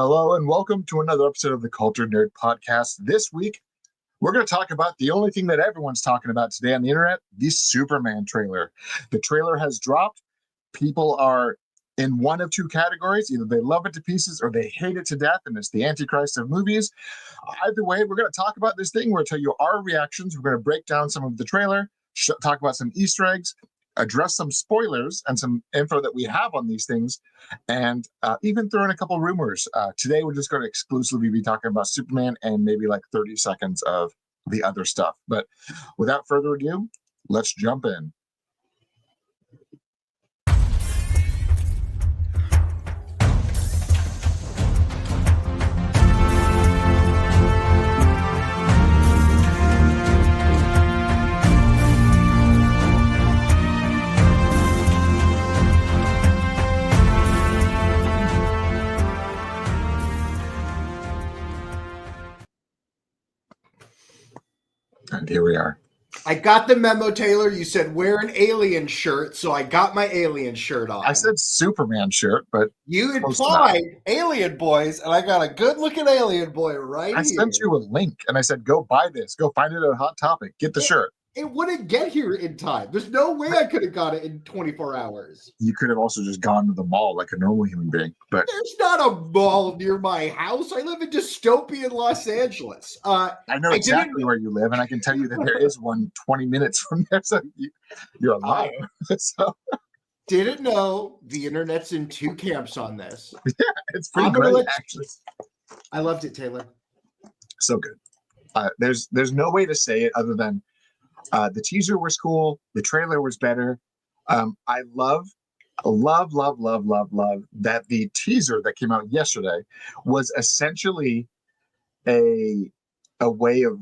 Hello and welcome to another episode of the Culture Nerd Podcast. This week, we're going to talk about the only thing that everyone's talking about today on the internet, the Superman trailer. The trailer has dropped. People are in one of two categories. Either they love it to pieces or they hate it to death, and it's the Antichrist of movies. Either way, we're going to talk about this thing. We're going to tell you our reactions. We're going to break down some of the trailer, talk about some Easter eggs, address some spoilers and some info that we have on these things, and even throw in a couple rumors. Today, we're just going to exclusively be talking about Superman and maybe like 30 seconds of the other stuff. But without further ado, let's jump in. And here we are. I got the memo, Taylor. You said wear an alien shirt, so I got my alien shirt on. I said Superman shirt, but you implied alien boys, and I got a good-looking alien boy right here. I sent you a link, and I said, go buy this. Go find it at Hot Topic. Get the shirt. It wouldn't get here in time. There's no way I could have got it in 24 hours. You could have also just gone to the mall like a normal human being. But there's not a mall near my house. I live in dystopian Los Angeles. I know exactly where you live, and I can tell you that there is one 20 minutes from there. So you're a liar. So. Didn't know the internet's in two camps on this. Yeah, it's pretty great, actually. I loved it, Taylor. So good. There's no way to say it other than the teaser was cool. The trailer was better. I love that the teaser that came out yesterday was essentially a way of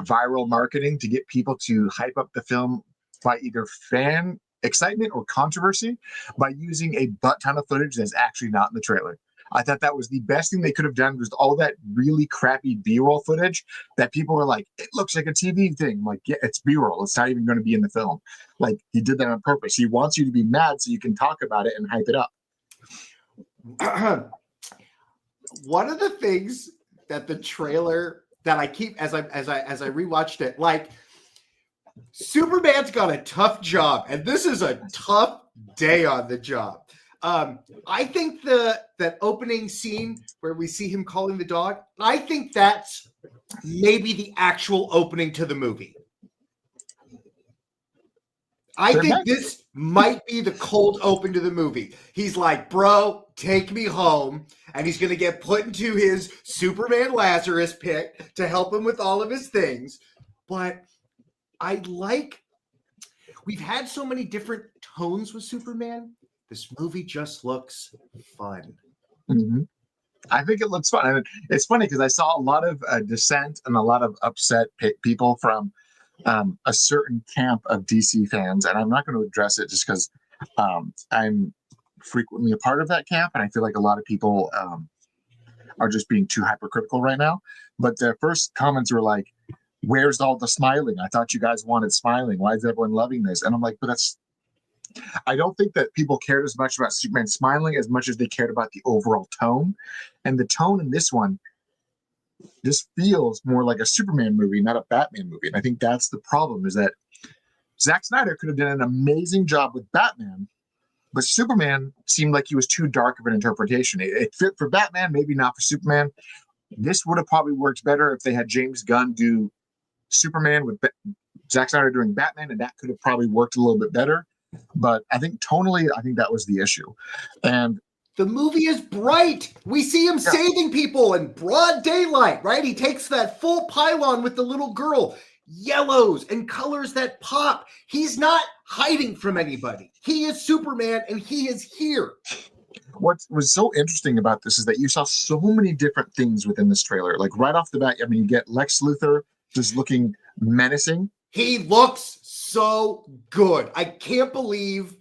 viral marketing to get people to hype up the film by either fan excitement or controversy by using a butt ton of footage that's actually not in the trailer. I thought that was the best thing they could have done, was all that really crappy B-roll footage that people were like, it looks like a TV thing. I'm like, yeah, it's B-roll. It's not even going to be in the film. Like, he did that on purpose. He wants you to be mad so you can talk about it and hype it up. One of the things that the trailer that I keep as I rewatched it, like, Superman's got a tough job, and this is a tough day on the job. I think that opening scene where we see him calling the dog, I think that's maybe the actual opening to the movie. I think this might be the cold open to the movie. He's like, bro, take me home. And he's going to get put into his Superman Lazarus pit to help him with all of his things. But we've had so many different tones with Superman. This movie just looks fun. Mm-hmm. I think it looks fun. And it's funny because I saw a lot of dissent and a lot of upset people from a certain camp of DC fans. And I'm not going to address it just because I'm frequently a part of that camp. And I feel like a lot of people are just being too hypercritical right now. But their first comments were like, where's all the smiling? I thought you guys wanted smiling. Why is everyone loving this? And I'm like, but I don't think that people cared as much about Superman smiling as much as they cared about the overall tone. And the tone in this one just feels more like a Superman movie, not a Batman movie. And I think that's the problem, is that Zack Snyder could have done an amazing job with Batman, but Superman seemed like he was too dark of an interpretation. It fit for Batman, maybe not for Superman. This would have probably worked better if they had James Gunn do Superman with Zack Snyder doing Batman, and that could have probably worked a little bit better. But I think tonally, I think that was the issue. And the movie is bright. We see him saving people in broad daylight, right? He takes that full pylon with the little girl, yellows and colors that pop. He's not hiding from anybody. He is Superman, and he is here. What was so interesting about this is that you saw so many different things within this trailer. Like right off the bat, I mean, you get Lex Luthor just looking menacing. He looks so good. I can't believe.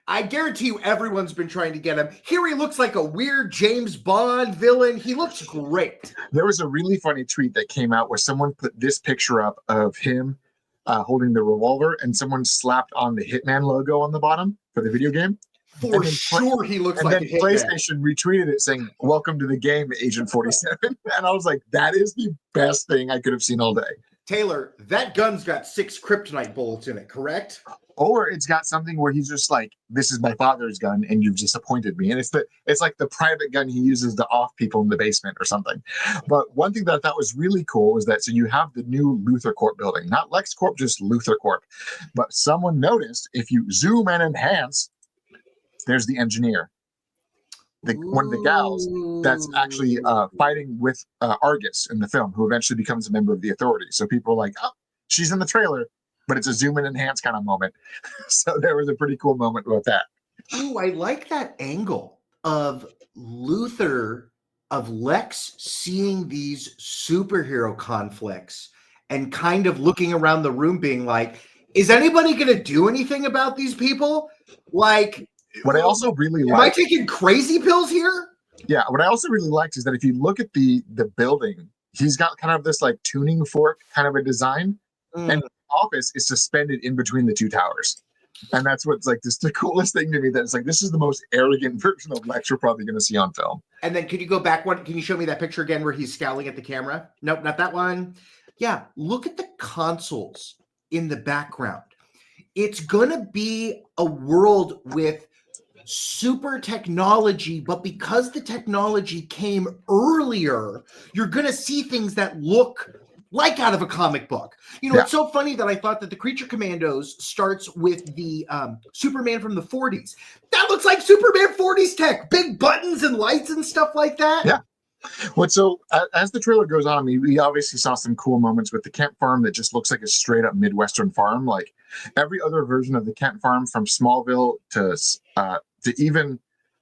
I guarantee you everyone's been trying to get him. Here he looks like a weird James Bond villain. He looks great. There was a really funny tweet that came out where someone put this picture up of him holding the revolver, and someone slapped on the Hitman logo on the bottom for the video game. For sure, he looks like a hitman. PlayStation retweeted it saying, "Welcome to the game, Agent 47." And I was like, that is the best thing I could have seen all day. Taylor, that gun's got 6 kryptonite bullets in it, correct? Or it's got something where he's just like, "This is my father's gun, and you've disappointed me." And it's like the private gun he uses to off people in the basement or something. But one thing that I thought was really cool was that so you have the new Luthor Corp building, not Lex Corp, just Luthor Corp. But someone noticed if you zoom and enhance, there's the engineer, one of the gals that's actually fighting with Argus in the film, who eventually becomes a member of the Authority. So people are like, "Oh, she's in the trailer," but it's a zoom and enhance kind of moment. So there was a pretty cool moment about that. Ooh, I like that angle of Luthor, of Lex seeing these superhero conflicts and kind of looking around the room being like, is anybody going to do anything about these people? Like, what I also really am I taking crazy pills here? Yeah, what I also really liked is that if you look at the building, he's got kind of this like tuning fork kind of a design, and the office is suspended in between the two towers. And that's what's like this the coolest thing to me. That it's like this is the most arrogant version of Lex you're probably going to see on film. And then could you go back one? Can you show me that picture again where he's scowling at the camera? Nope, not that one. Yeah, look at the consoles in the background. It's going to be a world with super technology, but because the technology came earlier, you're going to see things that look like out of a comic book. You know, It's so funny that I thought that the Creature Commandos starts with the Superman from the 40s. That looks like Superman 40s tech, big buttons and lights and stuff like that. Yeah. Well, so as the trailer goes on, we obviously saw some cool moments with the Kent farm that just looks like a straight up Midwestern farm. Like every other version of the Kent farm, from Smallville to even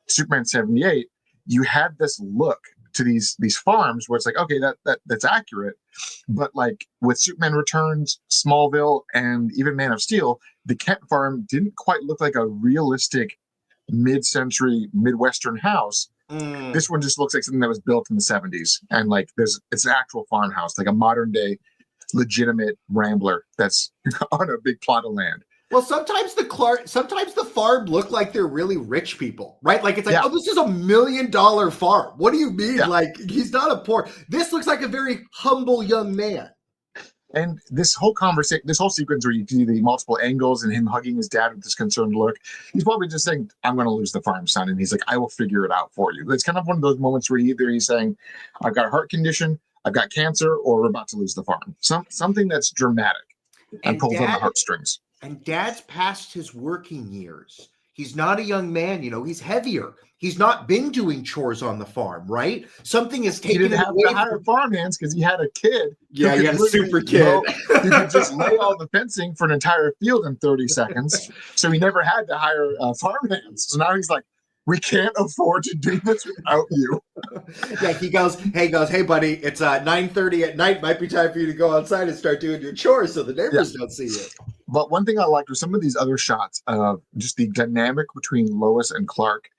Superman 78, you had this look to these farms where it's like, okay, that's accurate. But like with Superman Returns, Smallville, and even Man of Steel, the Kent farm didn't quite look like a realistic mid-century Midwestern house. This one just looks like something that was built in the 70s, and like it's an actual farmhouse, like a modern day legitimate Rambler that's on a big plot of land. Well, sometimes the farm look like they're really rich people, right? Like it's like, oh, this is $1 million farm. What do you mean? Yeah. Like he's not a poor. This looks like a very humble young man. And this whole conversation, this whole sequence where you see the multiple angles and him hugging his dad with this concerned look, he's probably just saying, "I'm going to lose the farm, son." And he's like, "I will figure it out for you." It's kind of one of those moments where either he's saying, "I've got a heart condition, I've got cancer," or "We're about to lose the farm." Something that's dramatic and pulls on the heartstrings. And Dad's past his working years. He's not a young man, you know, he's heavier. He's not been doing chores on the farm, right? Something is taken away. He didn't have to hire farm hands because he had a kid. Yeah, he had a super kid. He could just lay all the fencing for an entire field in 30 seconds. So he never had to hire farm hands. So now he's like, "We can't afford to do this without you." Yeah, he goes, "Hey buddy, it's 9:30 at night. Might be time for you to go outside and start doing your chores so the neighbors don't see you." But one thing I liked was some of these other shots of just the dynamic between Lois and Clark.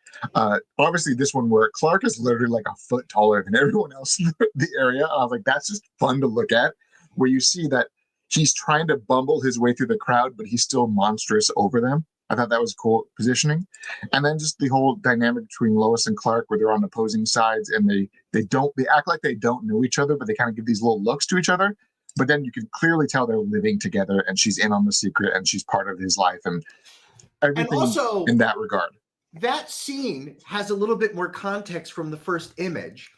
Obviously, this one where Clark is literally like a foot taller than everyone else in the area. I was like, that's just fun to look at, where you see that he's trying to bumble his way through the crowd, but he's still monstrous over them. I thought that was cool positioning. And then just the whole dynamic between Lois and Clark, where they're on opposing sides and they act like they don't know each other, but they kind of give these little looks to each other. But then you can clearly tell they're living together, and she's in on the secret, and she's part of his life, and everything and also, in that regard. That scene has a little bit more context from the first image.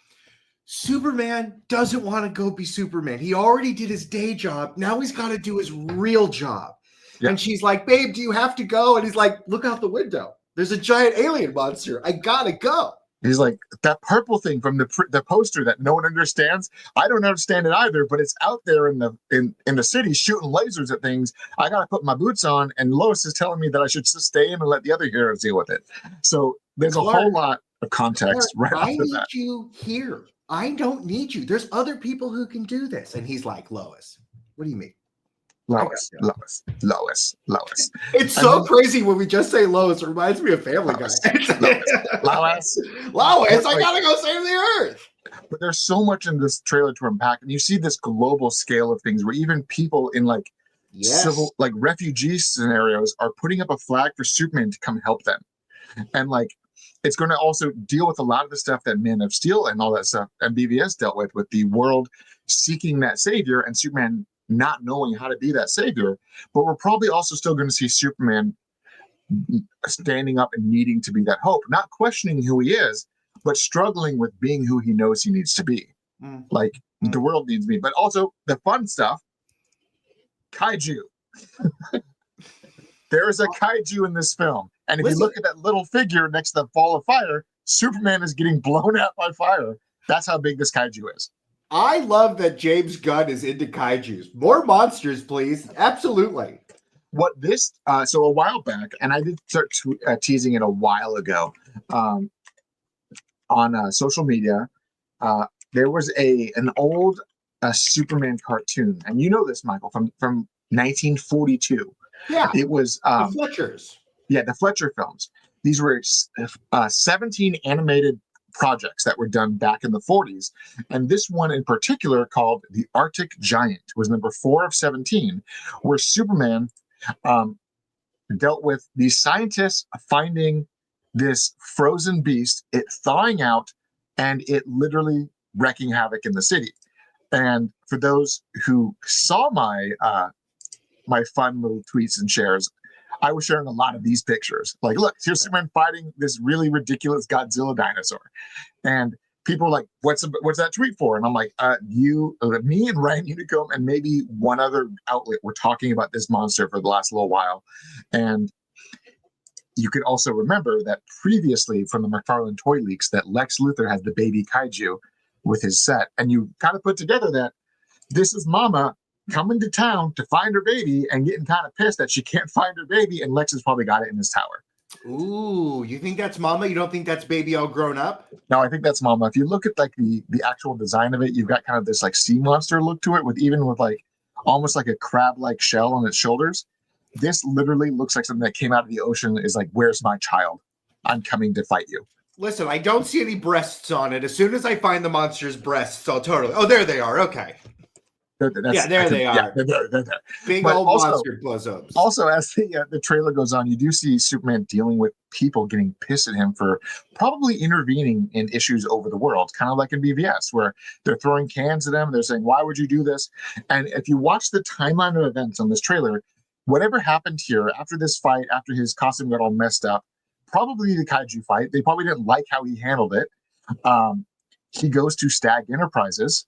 Superman doesn't want to go be Superman. He already did his day job. Now he's got to do his real job. Yeah. And she's like, "Babe, do you have to go?" And he's like, "Look out the window. There's a giant alien monster. I got to go." He's like, "That purple thing from the poster that no one understands. I don't understand it either, but it's out there in the city shooting lasers at things. I got to put my boots on." And Lois is telling me that I should just stay in and let the other heroes deal with it. So there's a whole lot of context right after that. I need you here. I don't need you. There's other people who can do this. And he's like, "Lois, what do you mean?" Lois. It's so crazy when we just say Lois. It reminds me of Family Guy. Lois, I gotta go save the Earth. But there's so much in this trailer to unpack, and you see this global scale of things where even people in like civil, like refugee scenarios, are putting up a flag for Superman to come help them. And like, it's going to also deal with a lot of the stuff that Man of Steel and all that stuff and BVS dealt with the world seeking that savior and Superman not knowing how to be that savior. But we're probably also still going to see Superman standing up and needing to be that hope, not questioning who he is, but struggling with being who he knows he needs to be. Like, the world needs me. But also the fun stuff, Kaiju. There is a Kaiju in this film. And if you look at that little figure next to the ball of fire, Superman is getting blown out by fire. That's how big this Kaiju is. I love that James Gunn is into Kaijus. More monsters, please. Absolutely. What this, so a while back, and I did start teasing it a while ago on social media, there was an old Superman cartoon. And you know this, Michael, from 1942. Yeah. It was the Fletchers. Yeah, the Fletcher films. These were 17 animated projects that were done back in the 40s. And this one in particular, called The Arctic Giant, was number 4 of 17, where Superman dealt with these scientists finding this frozen beast, it thawing out, and it literally wreaking havoc in the city. And for those who saw my my fun little tweets and shares, I was sharing a lot of these pictures. Like, look, here's Superman fighting this really ridiculous Godzilla dinosaur. And people were like, what's that tweet for? And I'm like, me and Ryan Unicomb and maybe one other outlet were talking about this monster for the last little while. And you can also remember that previously from the McFarlane toy leaks that Lex Luthor has the baby Kaiju with his set. And you kind of put together that this is Mama coming to town to find her baby and getting kind of pissed that she can't find her baby, and Lex has probably got it in his tower. Ooh, you think that's Mama? You don't think that's baby all grown up? No, I think that's Mama. If you look at like the actual design of it, you've got kind of this like sea monster look to it, with like almost like a crab-like shell on its shoulders. This literally looks like something that came out of the ocean. Is like, where's my child? I'm coming to fight you. Listen, I don't see any breasts on it. As soon as I find the monster's breasts, I'll totally. Oh, there they are. Okay. There they are. Yeah, they're there. Big But old also, monster close-ups. Also, as the trailer goes on, you do see Superman dealing with people getting pissed at him for probably intervening in issues over the world, kind of like in BVS, where they're throwing cans at him. They're saying, why would you do this? And if you watch the timeline of events on this trailer, whatever happened here after this fight, after his costume got all messed up, probably the Kaiju fight, they probably didn't like how he handled it. He goes to Stag Enterprises,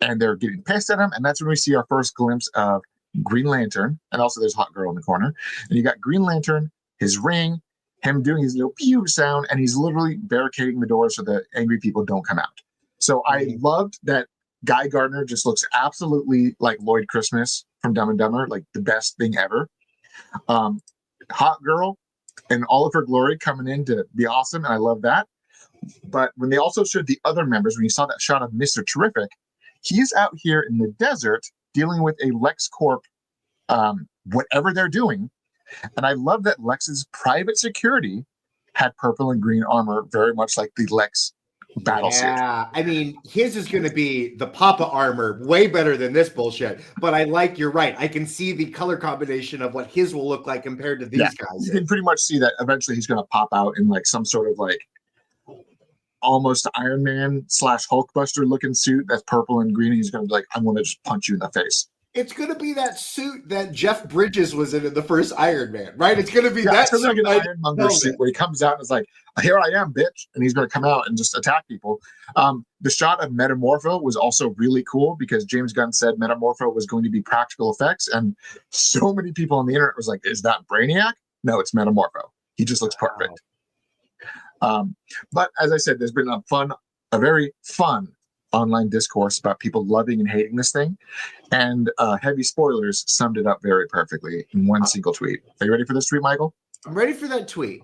and they're getting pissed at him. And that's when we see our first glimpse of Green Lantern. And also there's Hot Girl in the corner. And you got Green Lantern, his ring, him doing his little pew sound, and he's literally barricading the door so that angry people don't come out. So I loved that Guy Gardner just looks absolutely like Lloyd Christmas from Dumb and Dumber, like the best thing ever. Hot Girl in all of her glory coming in to be awesome. And I love that. But when they also showed the other members, when you saw that shot of Mr. Terrific, he's out here in the desert dealing with a LexCorp, whatever they're doing. And I love that Lex's private security had purple and green armor, very much like the Lex battle suit. Yeah, I mean, his is going to be the Papa armor, way better than this bullshit. But you're right. I can see the color combination of what his will look like compared to these guys. You can pretty much see that eventually he's going to pop out in like some sort of like almost Iron Man / Hulkbuster looking suit that's purple and green. And he's going to be like, I'm going to just punch you in the face. It's going to be that suit that Jeff Bridges was in the first Iron Man, right? It's going to be that it's like an Ironmonger suit where he comes out and is like, here I am, bitch. And he's going to come out and just attack people. The shot of Metamorpho was also really cool because James Gunn said Metamorpho was going to be practical effects. And so many people on the internet was like, is that Brainiac? No, it's Metamorpho. He just looks perfect. But as I said, there's been a very fun online discourse about people loving and hating this thing, and heavy spoilers summed it up very perfectly in one single tweet. Are you ready for this tweet, Michael? I'm ready for that tweet.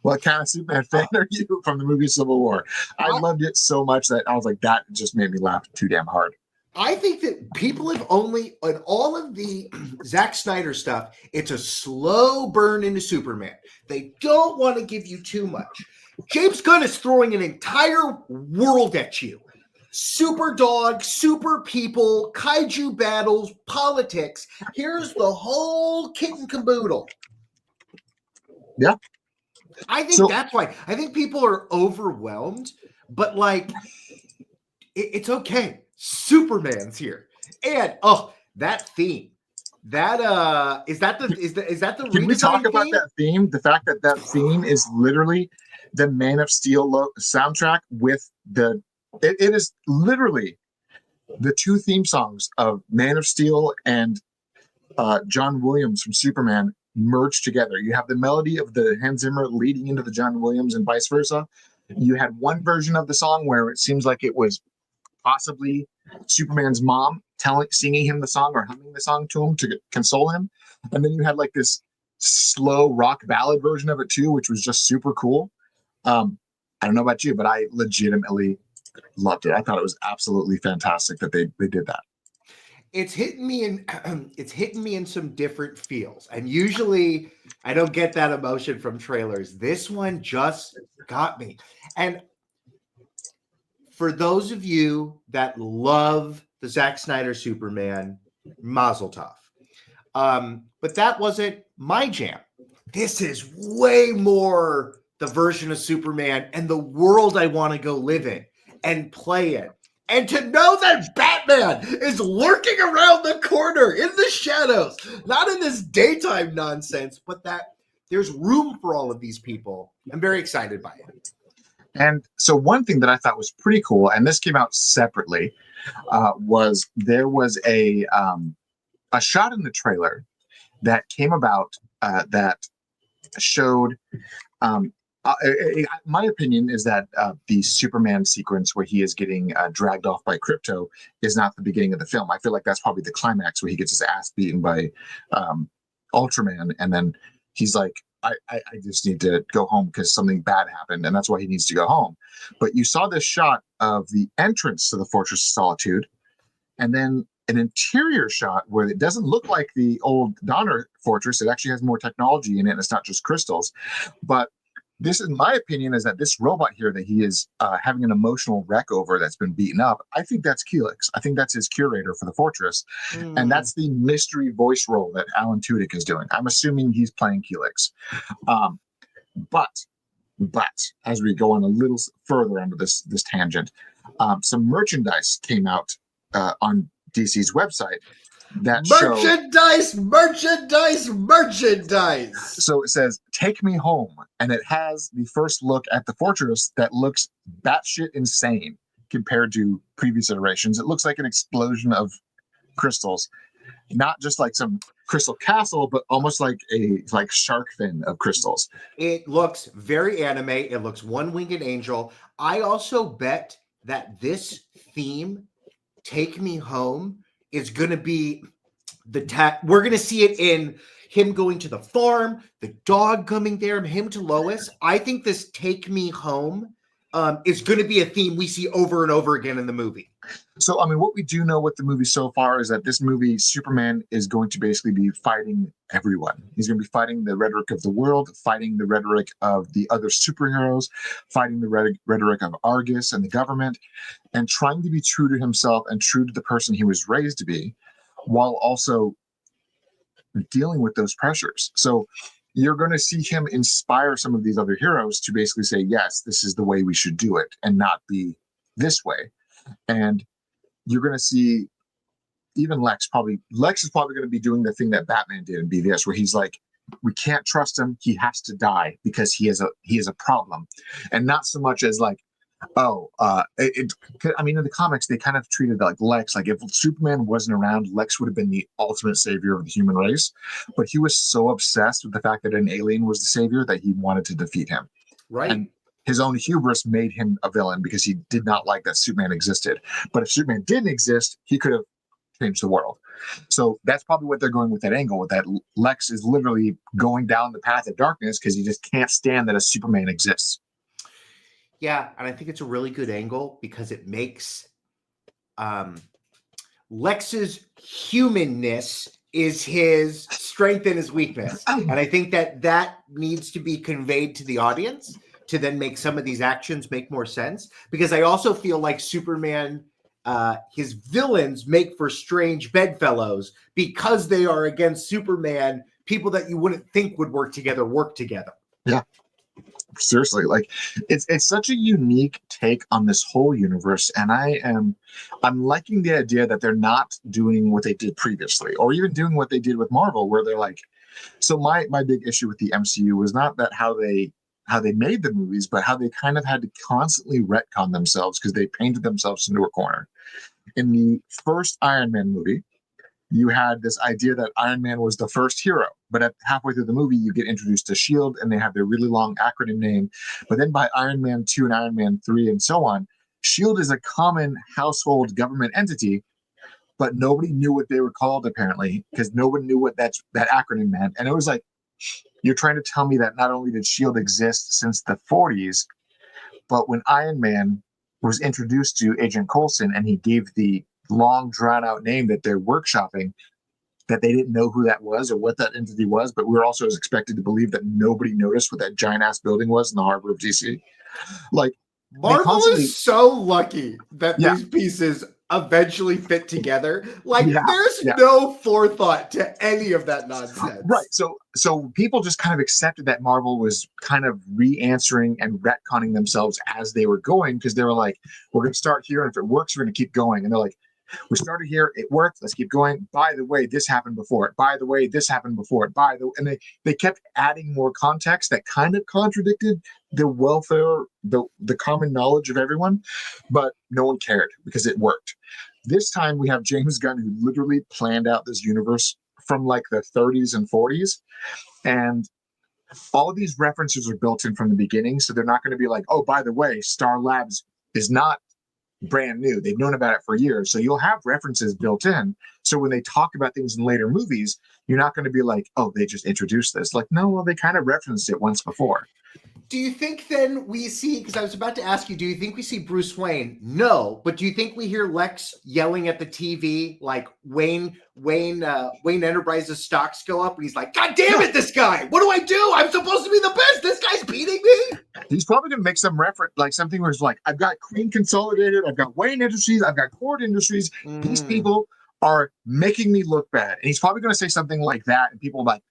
What kind of Superman fan are you from the movie Civil War? I loved it so much that I was like, that just made me laugh too damn hard. I think that people have only, on all of the Zack Snyder stuff, it's a slow burn into Superman. They don't want to give you too much. James Gunn is throwing an entire world at you. super dog, super people, kaiju battles, politics. Here's the whole kit and caboodle. Yeah. I think that's why. I think people are overwhelmed, but like, it's okay. Superman's here. And that theme. That is that the Can we talk about theme? that theme? The fact that that theme is literally the Man of Steel soundtrack with it is literally the two theme songs of Man of Steel and John Williams from Superman merged together. You have the melody of the Hans Zimmer leading into the John Williams and vice versa. You had one version of the song where it seems like it was possibly Superman's mom singing him the song or humming the song to him to console him. And then you had like this slow rock ballad version of it too, which was just super cool. I don't know about you, but I legitimately loved it. I thought it was absolutely fantastic that they did that. It's hitting me in some different feels. And usually I don't get that emotion from trailers. This one just got me. And for those of you that love the Zack Snyder Superman, mazel tov. But that wasn't my jam. This is way more the version of Superman and the world I want to go live in and play in. And to know that Batman is lurking around the corner in the shadows, not in this daytime nonsense, but that there's room for all of these people. I'm very excited by it. And so one thing that I thought was pretty cool, and this came out separately, was there was a shot in the trailer that came about that showed. My opinion is that the Superman sequence where he is getting dragged off by Krypto is not the beginning of the film. I feel like that's probably the climax where he gets his ass beaten by Ultraman, and then he's like, I just need to go home because something bad happened, and that's why he needs to go home. But you saw this shot of the entrance to the Fortress of Solitude, and then an interior shot where it doesn't look like the old Donner Fortress. It actually has more technology in it, and it's not just crystals. But this, in my opinion, is that this robot here that he is having an emotional wreck over that's been beaten up, I think that's Helix. I think that's his curator for the fortress. And that's the mystery voice role that Alan Tudyk is doing. I'm assuming he's playing Helix. But as we go on a little further under this tangent, some merchandise came out on DC's website that merchandise. So it says, "Take me home," and it has the first look at the fortress that looks batshit insane compared to previous iterations. It looks like an explosion of crystals, not just like some crystal castle, but almost like a shark fin of crystals. It looks very anime. It looks one-winged angel. I also bet that this theme, "Take Me Home," is going to be we're going to see it in him going to the farm, the dog coming there, him to Lois. I think this "Take Me Home" is going to be a theme we see over and over again in the movie. So, I mean, what we do know with the movie so far is that this movie, Superman, is going to basically be fighting everyone. He's going to be fighting the rhetoric of the world, fighting the rhetoric of the other superheroes, fighting the rhetoric of Argus and the government, and trying to be true to himself and true to the person he was raised to be, while also dealing with those pressures. So you're going to see him inspire some of these other heroes to basically say, yes, this is the way we should do it and not be this way. And you're going to see even Lex is probably going to be doing the thing that Batman did and be this, where he's like, we can't trust him. He has to die because he is a problem. And not so much as like, I mean, in the comics, they kind of treated like Lex, like if Superman wasn't around, Lex would have been the ultimate savior of the human race. But he was so obsessed with the fact that an alien was the savior that he wanted to defeat him. Right. And his own hubris made him a villain because he did not like that Superman existed. But if Superman didn't exist, he could have changed the world. So that's probably what they're going with that angle, with that Lex is literally going down the path of darkness because he just can't stand that a Superman exists. Yeah, and I think it's a really good angle because it makes Lex's humanness is his strength and his weakness. And I think that needs to be conveyed to the audience to then make some of these actions make more sense. Because I also feel like Superman, his villains make for strange bedfellows because they are against Superman. People that you wouldn't think would work together. Yeah. Seriously, like it's such a unique take on this whole universe, and I'm liking the idea that they're not doing what they did previously, or even doing what they did with Marvel, where they're like, so my big issue with the MCU was not that how they made the movies, but how they kind of had to constantly retcon themselves because they painted themselves into a corner. In the first Iron Man movie, you had this idea that Iron Man was the first hero. But at halfway through the movie, you get introduced to SHIELD and they have their really long acronym name. But then by Iron Man 2 and Iron Man 3 and so on, SHIELD is a common household government entity, but nobody knew what they were called apparently because no one knew what that acronym meant. And it was like, you're trying to tell me that not only did SHIELD exist since the 40s, but when Iron Man was introduced to Agent Coulson and he gave the long drawn out name that they're workshopping, that they didn't know who that was or what that entity was, but we were also expected to believe that nobody noticed what that giant ass building was in the harbor of DC. Like Marvel is so lucky that these pieces eventually fit together. Like there's no forethought to any of that nonsense. Right. So people just kind of accepted that Marvel was kind of re-answering and retconning themselves as they were going because they were like, we're going to start here, and if it works, we're going to keep going. And they're like, we started here, it worked, let's keep going. By the way, this happened before it. By the way, this happened before it. And they kept adding more context that kind of contradicted the welfare, the common knowledge of everyone, but no one cared because it worked. This time we have James Gunn, who literally planned out this universe from like the 30s and 40s, and all of these references are built in from the beginning, so they're not going to be like, oh, by the way, Star Labs is not brand new. They've known about it for years. So you'll have references built in. So when they talk about things in later movies, you're not going to be like, oh, they just introduced this. Like, no, well, they kind of referenced it once before. Do you think then we see, because I was about to ask you, do you think we see Bruce Wayne? No, but do you think we hear Lex yelling at the TV like Wayne Enterprises stocks go up and he's like, God damn it, this guy, what do I do? I'm supposed to be the best. This guy's beating me. He's probably going to make some reference, like something where it's like, I've got Queen Consolidated, I've got Wayne Industries, I've got Cord Industries. These people are making me look bad. And he's probably going to say something like that. And people are like,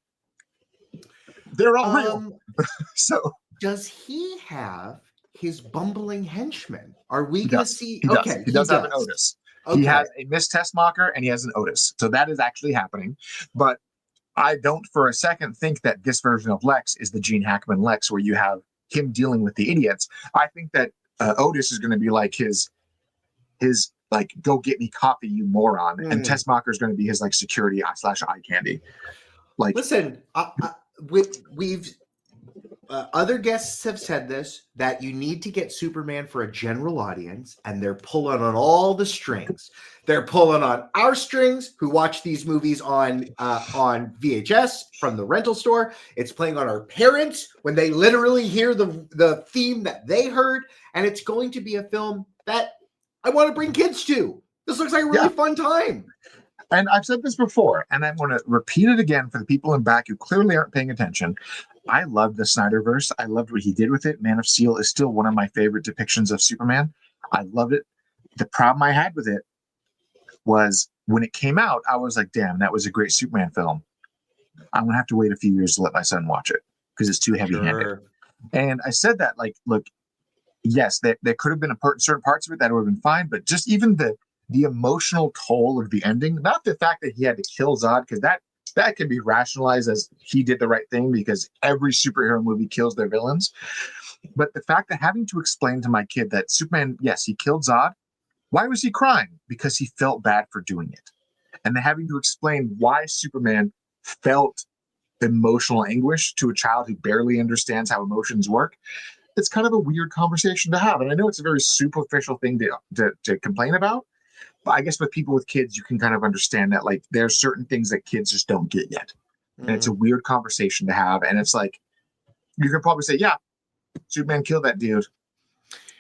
they're all real. So does he have his bumbling henchmen? Are we going to see? He does have an Otis. Okay. He has a Miss Tessmacher and he has an Otis. So that is actually happening. But I don't for a second think that this version of Lex is the Gene Hackman Lex where you have him dealing with the idiots. I think that Otis is going to be like his like, go get me coffee, you moron. And Tessmacher is going to be his like security / eye candy. Like, listen, we've other guests have said this, that you need to get Superman for a general audience, and they're pulling on all the strings. They're pulling on our strings who watch these movies on VHS from the rental store. It's playing on our parents when they literally hear the theme that they heard, and it's going to be a film that I want to bring kids to. This looks like a really fun time. And I've said this before, and I want to repeat it again for the people in back who clearly aren't paying attention. I love the Snyderverse. I loved what he did with it. Man of Steel is still one of my favorite depictions of Superman. I loved it. The problem I had with it was when it came out, I was like, damn, that was a great Superman film. I'm going to have to wait a few years to let my son watch it because it's too heavy-handed. Sure. And I said that, like, look, yes, there could have been certain parts of it that would have been fine, but just even the emotional toll of the ending, not the fact that he had to kill Zod, because that can be rationalized as he did the right thing because every superhero movie kills their villains. But the fact that having to explain to my kid that Superman, yes, he killed Zod. Why was he crying? Because he felt bad for doing it. And then having to explain why Superman felt emotional anguish to a child who barely understands how emotions work, it's kind of a weird conversation to have. And I know it's a very superficial thing to complain about. But I guess with people with kids, you can kind of understand that, like, there's certain things that kids just don't get yet. And it's a weird conversation to have. And it's like, you can probably say, yeah, Superman killed that dude.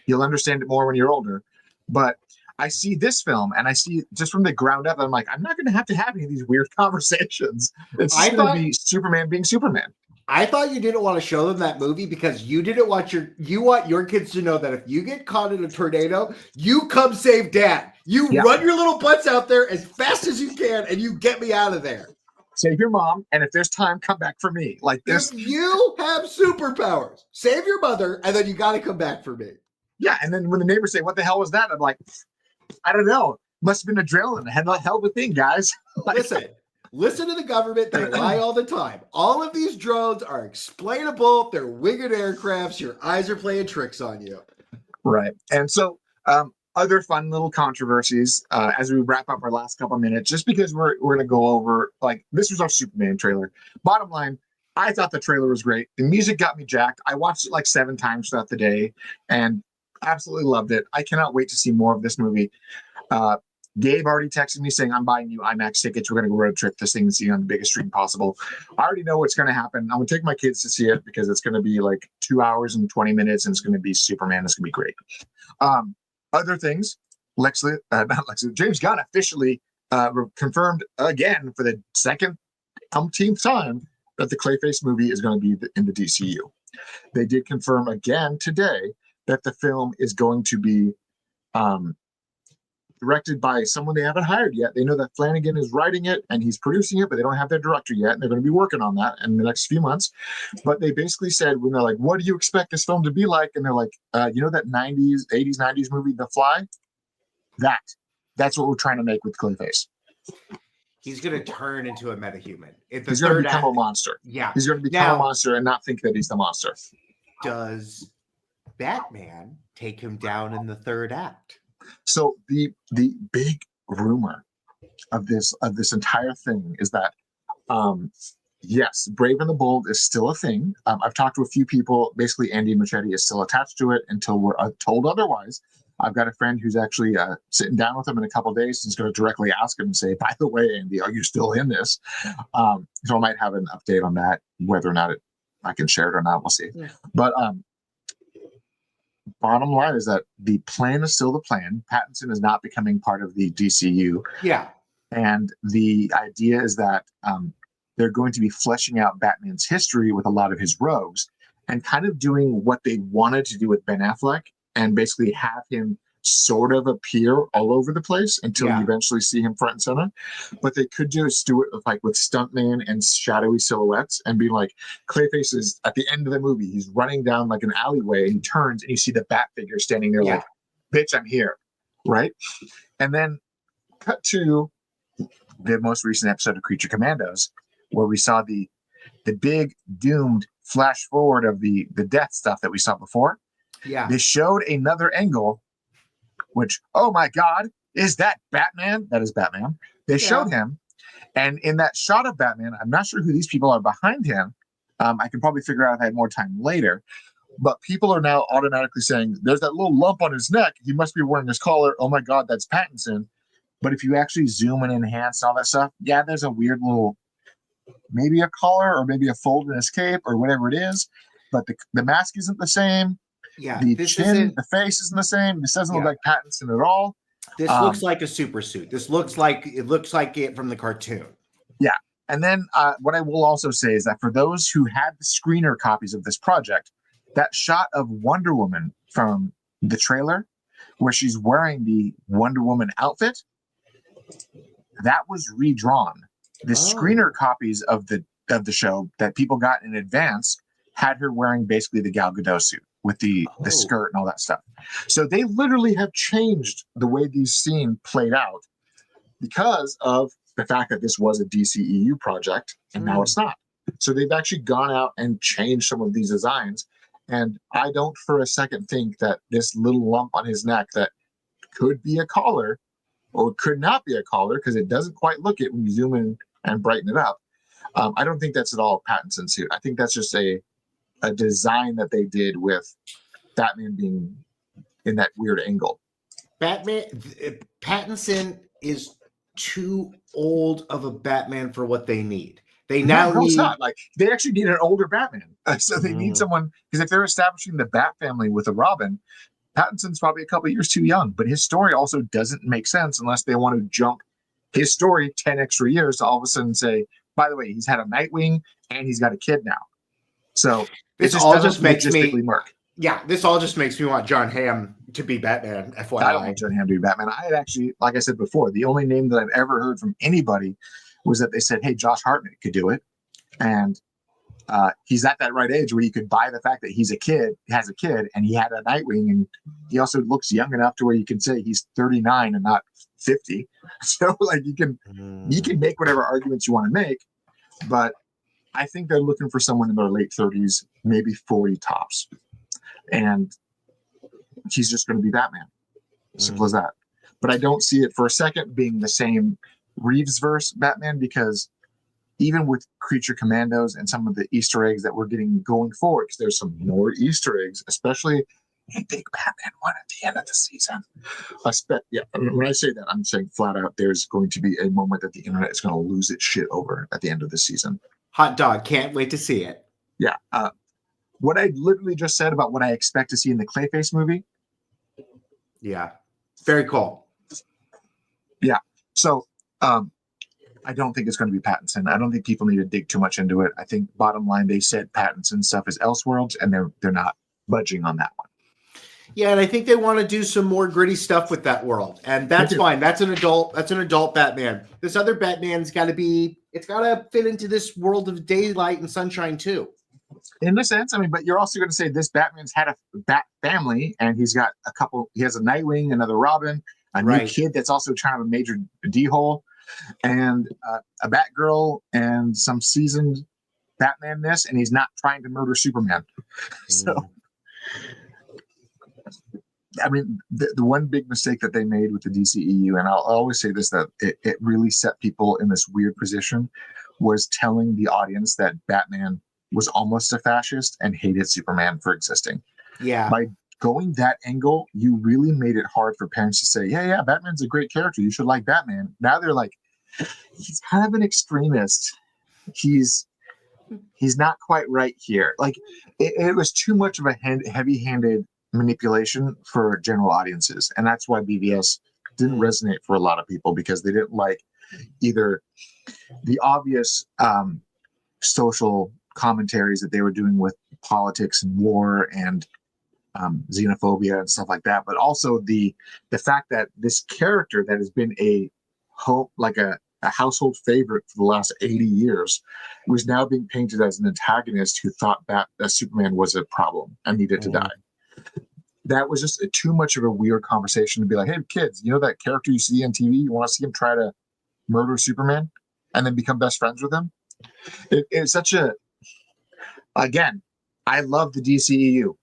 You'll understand it more when you're older. But I see this film and I see just from the ground up, I'm like, I'm not going to have any of these weird conversations. It's just going to be Superman being Superman. I thought you didn't want to show them that movie because you didn't want your kids to know that if you get caught in a tornado, you come save dad. You run your little butts out there as fast as you can and you get me out of there. Save your mom, and if there's time, come back for me. Like this. If you have superpowers, save your mother, and then you got to come back for me. Yeah, and then when the neighbors say, "What the hell was that?" I'm like, I don't know. Must have been adrenaline. Hell of a thing, guys. Like, listen to the government. They lie all the time. All of these drones are explainable. They're winged aircrafts. Your eyes are playing tricks on you. Right. And so other fun little controversies as we wrap up our last couple minutes, just because we're going to go over, like, this was our Superman trailer. Bottom line, I thought the trailer was great. The music got me jacked. I watched it like 7 times throughout the day and absolutely loved it. I cannot wait to see more of this movie. Gabe already texted me saying, I'm buying you IMAX tickets. We're going to go road trip this thing and see it on the biggest screen possible. I already know what's going to happen. I'm going to take my kids to see it because it's going to be like 2 hours and 20 minutes and it's going to be Superman. It's going to be great. Other things, James Gunn officially confirmed again for the second umpteenth time that the Clayface movie is going to be in the DCU. They did confirm again today that the film is going to be directed by someone they haven't hired yet. They know that Flanagan is writing it and he's producing it, but they don't have their director yet. And they're going to be working on that in the next few months. But they basically said, when they're like, what do you expect this film to be like? And they're like, you know that 80s, 90s movie, The Fly? That's what we're trying to make with Clayface. He's going to turn into a metahuman. He's going to become a monster. Yeah. He's going to become a monster and not think that he's the monster. Does Batman take him down in the third act? So the big rumor of this entire thing is that yes, Brave and the Bold is still a thing. I've talked to a few people. Basically, Andy Muschietti is still attached to it until we're told otherwise. I've got a friend who's actually sitting down with him in a couple of days and is going to directly ask him and say, by the way, Andy, are you still in this? So I might have an update on that, whether or not I can share it or not. We'll see. Yeah. But bottom line is that the plan is still the plan. Pattinson is not becoming part of the DCU. Yeah. And the idea is that they're going to be fleshing out Batman's history with a lot of his rogues and kind of doing what they wanted to do with Ben Affleck and basically have him sort of appear all over the place until you eventually see him front and center. But they could just do it with stuntman and shadowy silhouettes and be like, Clayface is at the end of the movie, he's running down like an alleyway and he turns and you see the bat figure standing there like, bitch, I'm here. Right. And then cut to the most recent episode of Creature Commandos, where we saw the big doomed flash forward of the death stuff that we saw before. Yeah. They showed another angle, which, oh my God, is that Batman? That is Batman. They showed him. And in that shot of Batman, I'm not sure who these people are behind him. I can probably figure out if I had more time later. But people are now automatically saying, there's that little lump on his neck. He must be wearing his collar. Oh my God, that's Pattinson. But if you actually zoom and enhance all that stuff, there's a weird little, maybe a collar or maybe a fold in his cape or whatever it is. But the mask isn't the same. Yeah, the chin, the face isn't the same. This doesn't look like Pattinson at all. This looks like a super suit. This looks like it from the cartoon. Yeah. And then what I will also say is that for those who had the screener copies of this project, that shot of Wonder Woman from the trailer where she's wearing the Wonder Woman outfit, that was redrawn. The screener copies of the show that people got in advance had her wearing basically the Gal Gadot suit with the skirt and all that stuff. So they literally have changed the way these scenes played out because of the fact that this was a DCEU project and now it's not. So they've actually gone out and changed some of these designs. And I don't for a second think that this little lump on his neck that could be a collar or could not be a collar because it doesn't quite look it when you zoom in and brighten it up. I don't think that's at all Pattinson's suit. I think that's just a design that they did with Batman being in that weird angle. Pattinson is too old of a Batman for what they need. They actually need an older Batman. So they need someone, because if they're establishing the Bat family with a Robin, Pattinson's probably a couple of years too young, but his story also doesn't make sense unless they want to jump his story 10 extra years to all of a sudden say, by the way, he's had a Nightwing and he's got a kid now. So it This just all doesn't just makes me, logistically work. this all just makes me want John Hamm to be Batman, I don't FYI. want John Hamm to be Batman. I had actually, like I said before, the only name that I've ever heard from anybody was that they said, "Hey, Josh Hartnett could do it," and he's at that right age where you could buy the fact that has a kid, and he had a Nightwing, and he also looks young enough to where you can say he's 39 and not 50. So like you can make whatever arguments you want to make, but I think they're looking for someone in their late 30s, maybe 40 tops, and he's just going to be Batman. Simple as that. But I don't see it for a second being the same Reeves verse Batman, because even with Creature Commandos and some of the Easter eggs that we're getting going forward, because there's some more Easter eggs, especially a big Batman one at the end of the season. When I say that, I'm saying flat out, there's going to be a moment that the internet is going to lose its shit over at the end of the season. Hot dog, can't wait to see it. Yeah. What I literally just said about what I expect to see in the Clayface movie. Yeah. Very cool. Yeah. So, I don't think it's going to be Pattinson. I don't think people need to dig too much into it. I think bottom line, they said Pattinson stuff is Elseworlds, and they're not budging on that one. Yeah, and I think they want to do some more gritty stuff with that world, and that's fine. That's an adult Batman. This other Batman's got to fit into this world of daylight and sunshine too. In a sense, I mean, but you're also going to say this Batman's had a Bat family, and he has a Nightwing, another Robin, a new kid that's also trying to have a major D-hole, and a Batgirl and some seasoned Batman-ness, and he's not trying to murder Superman. So, I mean, the one big mistake that they made with the DCEU, and I'll always say this, that it really set people in this weird position, was telling the audience that Batman was almost a fascist and hated Superman for existing. Yeah. By going that angle, you really made it hard for parents to say, yeah, Batman's a great character. You should like Batman. Now they're like, he's kind of an extremist. He's not quite right here. Like it was too much of a heavy-handed manipulation for general audiences. And that's why BVS didn't resonate for a lot of people, because they didn't like either the obvious social commentaries that they were doing with politics and war and xenophobia and stuff like that, but also the fact that this character that has been a household favorite for the last 80 years was now being painted as an antagonist who thought that Superman was a problem and needed to die. That was just too much of a weird conversation to be like, hey kids, you know that character you see on TV, you want to see him try to murder Superman and then become best friends with him? It's such a, again, I love the DCEU.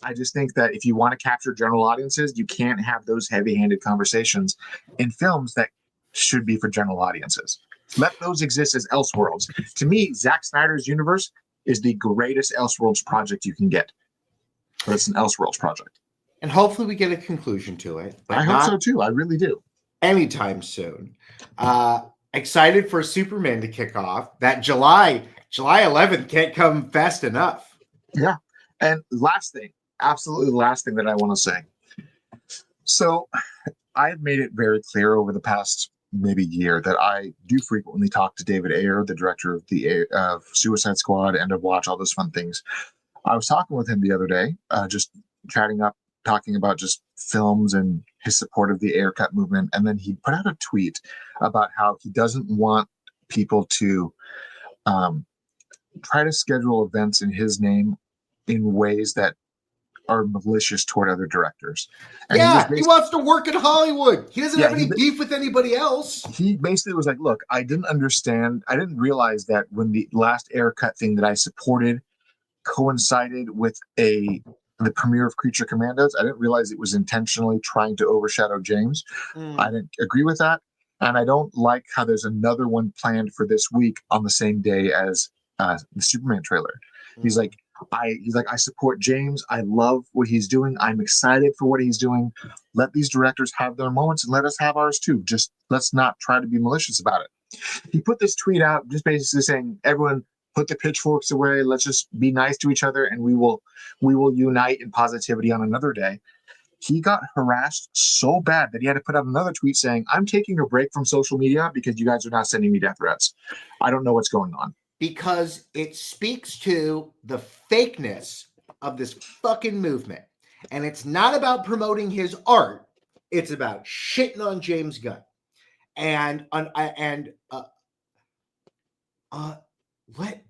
I just think that if you want to capture general audiences, you can't have those heavy-handed conversations in films that should be for general audiences. Let those exist as Elseworlds. To me, Zack Snyder's universe is the greatest Elseworlds project you can get. But it's an Elseworlds project. And hopefully we get a conclusion to it. But I hope so too. I really do. Anytime soon. Excited for Superman to kick off. That July 11th can't come fast enough. Yeah. And absolutely last thing that I want to say. So I've made it very clear over the past maybe year that I do frequently talk to David Ayer, the director of Suicide Squad, End of Watch, all those fun things. I was talking with him the other day, just chatting up, talking about just films and his support of the Ayer cut movement. And then he put out a tweet about how he doesn't want people to try to schedule events in his name in ways that are malicious toward other directors. And he wants to work in Hollywood. He doesn't have any beef with anybody else. He basically was like, look, I didn't realize that when the last Ayer cut thing that I supported coincided with the premiere of Creature Commandos. I didn't realize it was intentionally trying to overshadow James. I didn't agree with that. And I don't like how there's another one planned for this week on the same day as the Superman trailer. He's like, I support James. I love what he's doing. I'm excited for what he's doing. Let these directors have their moments and let us have ours too. Just let's not try to be malicious about it. He put this tweet out just basically saying, everyone put the pitchforks away. Let's just be nice to each other, and we will unite in positivity on another day. He got harassed so bad that he had to put out another tweet saying, I'm taking a break from social media because you guys are not sending me death threats. I don't know what's going on. because it speaks to the fakeness of this fucking movement. And it's not about promoting his art. It's about shitting on James Gunn. And let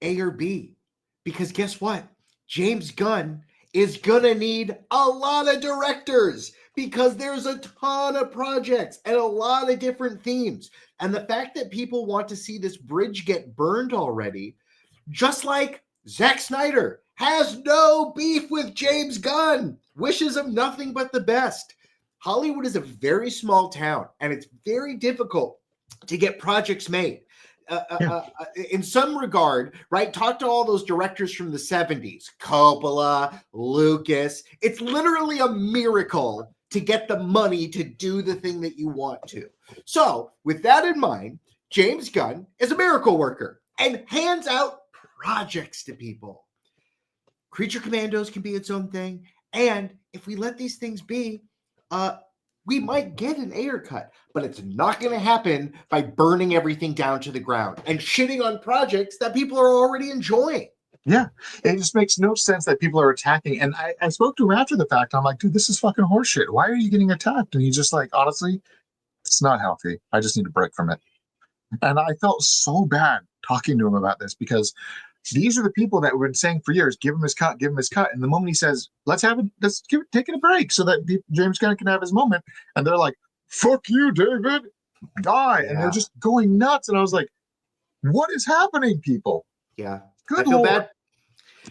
A or B. Because guess what? James Gunn is going to need a lot of directors because there's a ton of projects and a lot of different themes. And the fact that people want to see this bridge get burned already, just like Zack Snyder has no beef with James Gunn, wishes him nothing but the best. Hollywood is a very small town, and it's very difficult to get projects made. In some regard, right? Talk to all those directors from the 70s, Coppola, Lucas. It's literally a miracle to get the money to do the thing that you want to. So, with that in mind, James Gunn is a miracle worker and hands out projects to people. Creature Commandos can be its own thing. And if we let these things be, we might get an Ayer cut, but it's not going to happen by burning everything down to the ground and shitting on projects that people are already enjoying. Yeah, it just makes no sense that people are attacking. And I spoke to him after the fact. I'm like, dude, this is fucking horseshit. Why are you getting attacked? And he's just like, honestly, it's not healthy. I just need a break from it. And I felt so bad talking to him about this because these are the people that were saying for years, give him his cut, give him his cut. And the moment he says, take it a break so that James Gunn can have his moment. And they're like, fuck you, David, die. Yeah. And they're just going nuts. And I was like, what is happening, people? Yeah. Good I feel Lord. bad.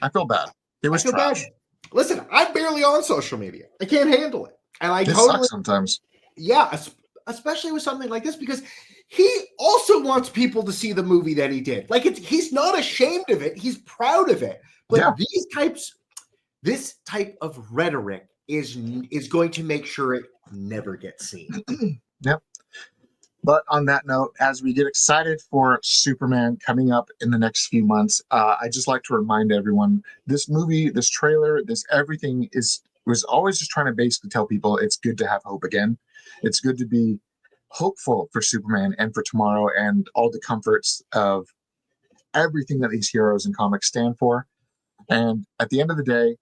I feel bad. It was trash. Bad. Listen, I'm barely on social media. I can't handle it. And I it sucks sometimes. Yeah, especially with something like this, because he also wants people to see the movie that he did. Like, he's not ashamed of it. He's proud of it. But this type of rhetoric is going to make sure it never gets seen. Yep. But on that note, as we get excited for Superman coming up in the next few months, I just like to remind everyone, this movie, this trailer, this everything was always just trying to basically tell people it's good to have hope again. It's good to be hopeful for Superman and for tomorrow and all the comforts of everything that these heroes in comics stand for. And at the end of the day,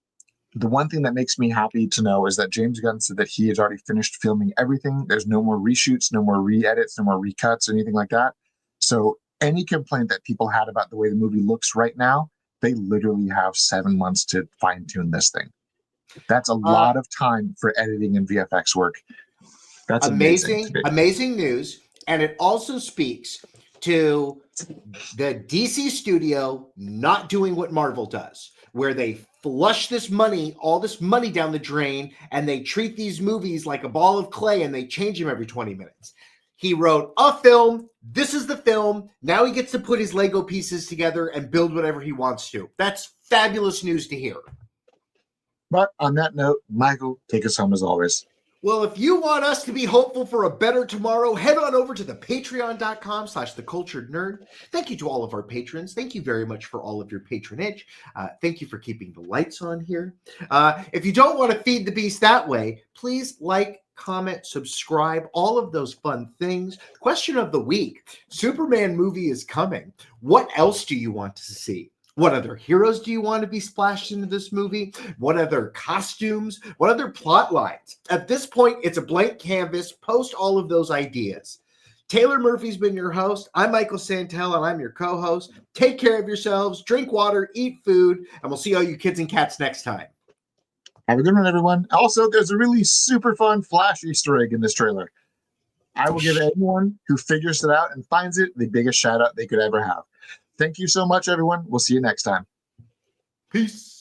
the one thing that makes me happy to know is that James Gunn said that he has already finished filming everything. There's no more reshoots, no more re-edits, no more recuts, or anything like that. So any complaint that people had about the way the movie looks right now, they literally have 7 months to fine-tune this thing. That's a lot of time for editing and VFX work. That's amazing news. And it also speaks to the DC studio not doing what Marvel does, where they flush all this money down the drain, and they treat these movies like a ball of clay and they change them every 20 minutes. He wrote a film. This is the film. Now he gets to put his Lego pieces together and build whatever he wants to. That's fabulous news to hear. But on that note, Michael, take us home as always. Well, if you want us to be hopeful for a better tomorrow, head on over to the patreon.com/theculturednerd. Thank you to all of our patrons. Thank you very much for all of your patronage. Thank you for keeping the lights on here. If you don't want to feed the beast that way, please like, comment, subscribe, all of those fun things. Question of the week: Superman movie is coming. What else do you want to see? What other heroes do you want to be splashed into this movie? What other costumes? What other plot lines? At this point, it's a blank canvas. Post all of those ideas. Taylor Murphy's been your host. I'm Michael Santel, and I'm your co-host. Take care of yourselves. Drink water, eat food, and we'll see all you kids and cats next time. Have a good one, everyone. Also, there's a really super fun Flash Easter egg in this trailer. I will give anyone who figures it out and finds it the biggest shout out they could ever have. Thank you so much, everyone. We'll see you next time. Peace.